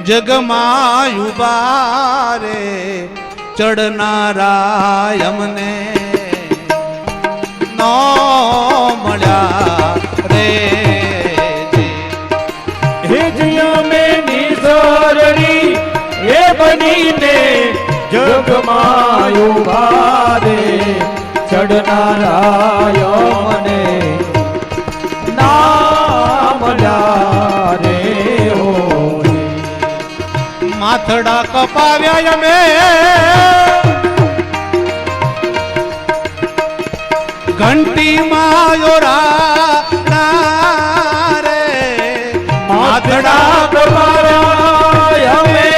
જગમાં ઉભા રે ચડનારા અમને ન મળ્યા રે હે જયા મેં નિસરણી એ બનીને જગમાં ઉભા રે ચડનારા મને ના મળ્યા રે માથડા કપાવ્યા અમે ઘંટી માયોરા રે માથડા કપાવ્યા અમે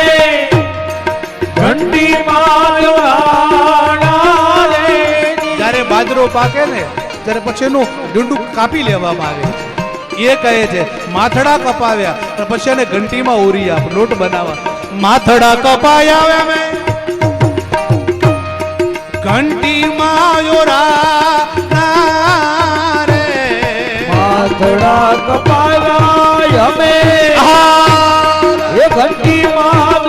ઘંટી માયોરા રે જ્યારે બાજરો પાકે ને ત્યારે પછી એનું ડુંડું કાપી લેવામાં આવે છે એ કહે છે માથડા કપાવ્યા પછી એને ઘંટીમાં ઓરી આપ લોટ બનાવવા માથડા કપાયા અમે ઘંટીમાં યોરા રે માથડા કપાવ્યા અમે એ ઘંટીમાં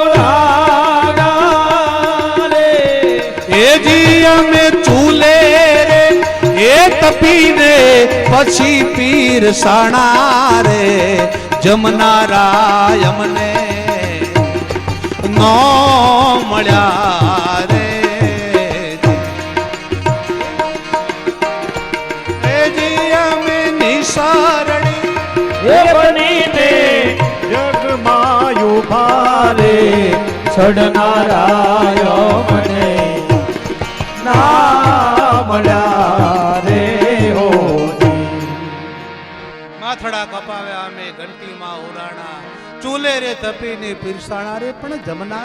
રે એ જી અમે ચૂલે રે એ તપીને પછી પીર સાણા રે જમનારા અમને ન મળ્યા રે એ જી અમે નિસારણી એ બનીને જગમાં ઉભા રે ચડનારા મને ના મળ્યા રે માથડા કપાવ્યા અમે ઘંટીમાં ઉરાણા ચૂલે રે તપીને પીરસાણા રે પણ જમનારા